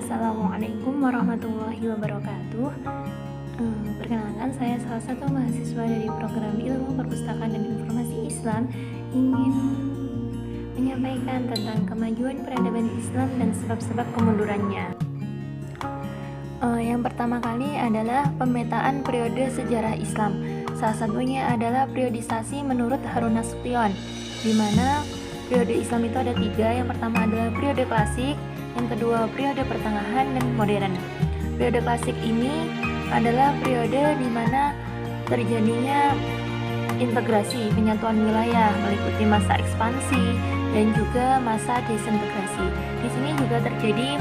Assalamualaikum warahmatullahi wabarakatuh. Perkenalkan, saya salah satu mahasiswa dari program Ilmu Perpustakaan dan Informasi Islam, ingin menyampaikan tentang kemajuan peradaban Islam dan sebab-sebab kemundurannya. Yang pertama kali adalah pemetaan periode sejarah Islam. Salah satunya adalah periodisasi menurut Harun Nasution, di mana periode Islam itu ada 3. Yang pertama adalah periode klasik, yang kedua periode pertengahan, dan modern. Periode klasik ini adalah periode di mana terjadinya integrasi penyatuan wilayah meliputi masa ekspansi dan juga masa disintegrasi. Di sini juga terjadi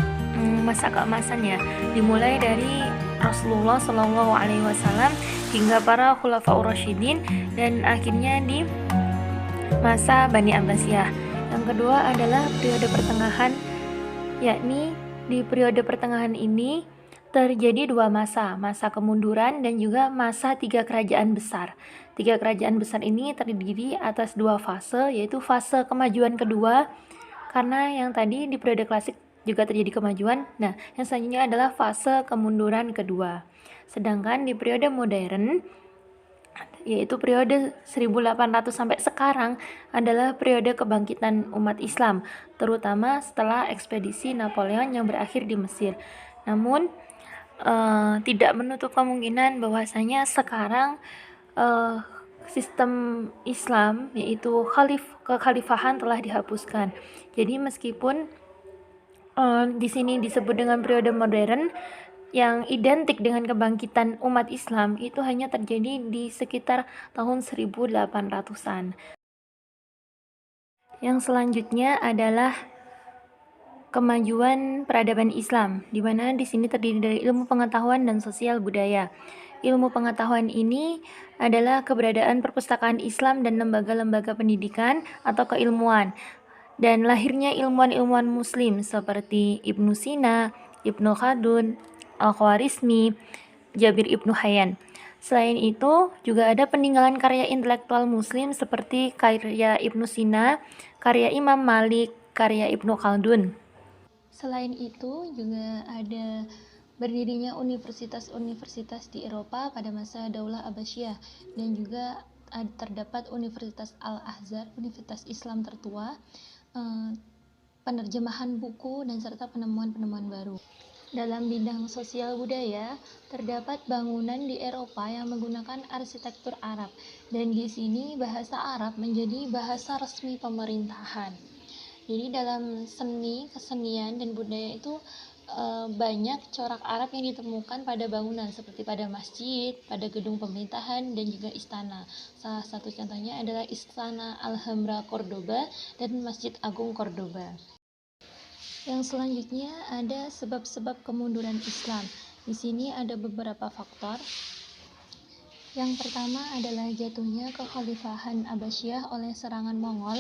masa keemasannya, dimulai dari Rasulullah Shallallahu Alaihi Wasallam hingga para Khulafaur Rasyidin dan akhirnya di masa Bani Abbasiyah. Yang kedua adalah periode pertengahan, yakni di periode pertengahan ini terjadi 2 masa kemunduran dan juga masa 3 kerajaan besar. 3 kerajaan besar ini terdiri atas 2 fase, yaitu fase kemajuan kedua, karena yang tadi di periode klasik juga terjadi kemajuan. Nah, yang selanjutnya adalah fase kemunduran kedua. Sedangkan di periode modern, yaitu periode 1800 sampai sekarang, adalah periode kebangkitan umat Islam, terutama setelah ekspedisi Napoleon yang berakhir di Mesir. Namun tidak menutup kemungkinan bahwasanya sekarang sistem Islam, yaitu kekhalifahan, telah dihapuskan. Jadi meskipun di sini disebut dengan periode modern, yang identik dengan kebangkitan umat Islam itu hanya terjadi di sekitar tahun 1800-an. Yang selanjutnya adalah kemajuan peradaban Islam, di mana di sini terdiri dari ilmu pengetahuan dan sosial budaya. Ilmu pengetahuan ini adalah keberadaan perpustakaan Islam dan lembaga-lembaga pendidikan atau keilmuan, dan lahirnya ilmuwan-ilmuwan Muslim seperti Ibnu Sina, Ibnu Khaldun, Al-Khwarizmi, Jabir Ibnu Hayyan. Selain itu, juga ada peninggalan karya intelektual Muslim seperti karya Ibnu Sina, karya Imam Malik, karya Ibnu Khaldun. Selain itu, juga ada berdirinya universitas-universitas di Eropa pada masa Daulah Abbasiyah, dan juga terdapat Universitas Al-Azhar, Universitas Islam tertua, penerjemahan buku, dan serta penemuan-penemuan baru. Dalam bidang sosial budaya, terdapat bangunan di Eropa yang menggunakan arsitektur Arab, dan di sini bahasa Arab menjadi bahasa resmi pemerintahan. Jadi dalam seni, kesenian, dan budaya itu banyak corak Arab yang ditemukan pada bangunan seperti pada masjid, pada gedung pemerintahan, dan juga istana. Salah satu contohnya adalah Istana Alhambra Cordoba dan Masjid Agung Cordoba. Yang selanjutnya ada sebab-sebab kemunduran Islam. Di sini ada beberapa faktor. Yang pertama adalah jatuhnya kekhalifahan Abbasiyah oleh serangan Mongol,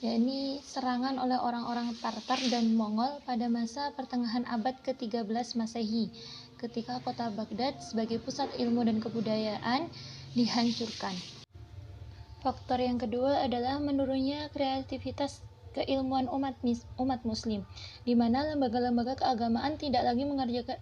yakni serangan oleh orang-orang Tartar dan Mongol pada masa pertengahan abad ke-13 Masehi, ketika kota Baghdad sebagai pusat ilmu dan kebudayaan dihancurkan. Faktor yang kedua adalah menurunnya kreativitas keilmuan umat muslim, di mana lembaga-lembaga keagamaan tidak lagi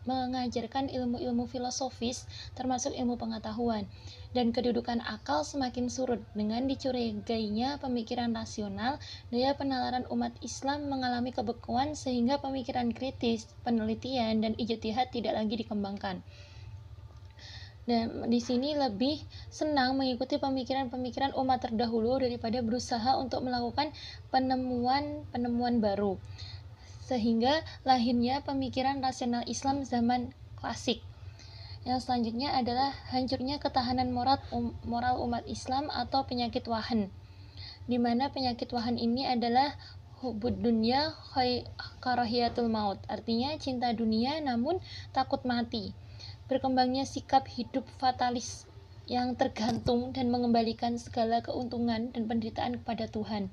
mengajarkan ilmu-ilmu filosofis termasuk ilmu pengetahuan, dan kedudukan akal semakin surut dengan dicurigainya pemikiran rasional. Daya penalaran umat Islam mengalami kebekuan sehingga pemikiran kritis, penelitian, dan ijtihad tidak lagi dikembangkan. Dan di sini lebih senang mengikuti pemikiran-pemikiran umat terdahulu daripada berusaha untuk melakukan penemuan-penemuan baru, sehingga lahirnya pemikiran rasional Islam zaman klasik. Yang selanjutnya adalah hancurnya ketahanan moral umat Islam atau penyakit wahan, di mana penyakit wahan ini adalah hubud dunya karahiyatul maut, artinya cinta dunia namun takut mati. Berkembangnya sikap hidup fatalis yang tergantung dan mengembalikan segala keuntungan dan penderitaan kepada Tuhan.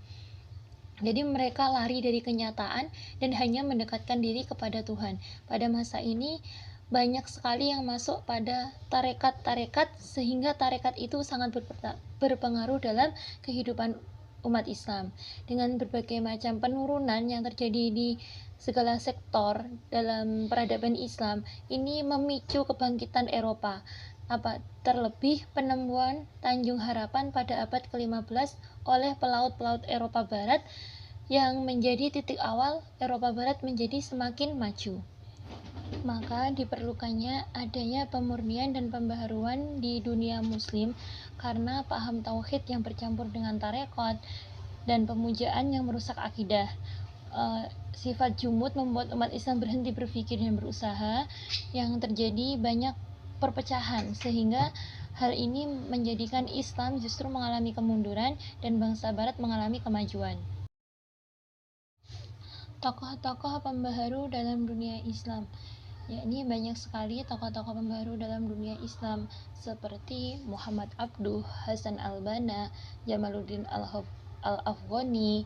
Jadi mereka lari dari kenyataan dan hanya mendekatkan diri kepada Tuhan. Pada masa ini banyak sekali yang masuk pada tarekat-tarekat, sehingga tarekat itu sangat berpengaruh dalam kehidupan umat Islam. Dengan berbagai macam penurunan yang terjadi di segala sektor dalam peradaban Islam ini memicu kebangkitan Eropa. Terlebih penemuan Tanjung Harapan pada abad ke-15 oleh pelaut-pelaut Eropa Barat yang menjadi titik awal Eropa Barat menjadi semakin maju. Maka diperlukannya adanya pemurnian dan pembaharuan di dunia muslim karena paham tauhid yang bercampur dengan tarekat dan pemujaan yang merusak akidah. Sifat jumud membuat umat Islam berhenti berpikir dan berusaha, yang terjadi banyak perpecahan sehingga hal ini menjadikan Islam justru mengalami kemunduran dan bangsa barat mengalami kemajuan. Tokoh-tokoh pembaharu dalam dunia Islam, yakni banyak sekali tokoh-tokoh pembaru dalam dunia Islam seperti Muhammad Abduh, Hasan al-Banna, Jamaluddin al-Afghani,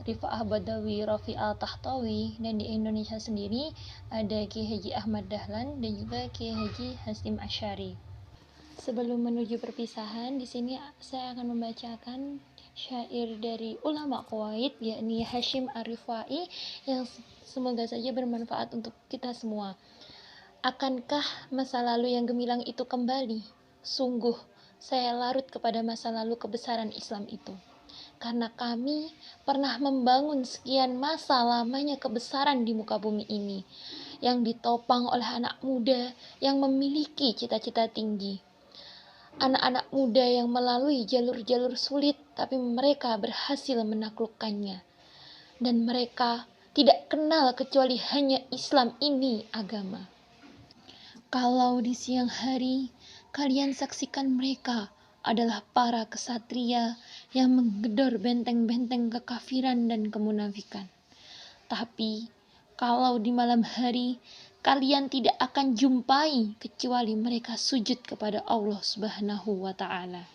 Rifa'ah Badawi, Rafi al-Tahtawi, dan di Indonesia sendiri ada Kiai Haji Ahmad Dahlan dan juga Kiai Haji Hasyim Asy'ari. Sebelum menuju perpisahan, di sini saya akan membacakan syair dari ulama Kuwait, yakni Hasyim Ar-Rifai, yang semoga saja bermanfaat untuk kita semua. Akankah masa lalu yang gemilang itu kembali? Sungguh, saya larut kepada masa lalu kebesaran Islam itu. Karena kami pernah membangun sekian masa lamanya kebesaran di muka bumi ini, yang ditopang oleh anak muda yang memiliki cita-cita tinggi. Anak-anak muda yang melalui jalur-jalur sulit, tapi mereka berhasil menaklukkannya. Dan mereka tidak kenal kecuali hanya Islam ini agama. Kalau di siang hari kalian saksikan mereka adalah para kesatria yang menggedor benteng-benteng kekafiran dan kemunafikan. Tapi kalau di malam hari kalian tidak akan jumpai kecuali mereka sujud kepada Allah Subhanahu wa Ta'ala.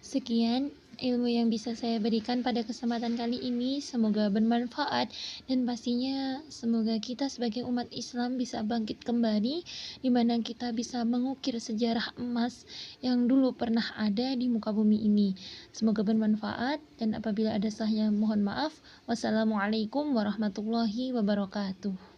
Sekian ilmu yang bisa saya berikan pada kesempatan kali ini, semoga bermanfaat dan pastinya semoga kita sebagai umat Islam bisa bangkit kembali, di mana kita bisa mengukir sejarah emas yang dulu pernah ada di muka bumi ini. Semoga bermanfaat, dan apabila ada salahnya mohon maaf. Wassalamualaikum warahmatullahi wabarakatuh.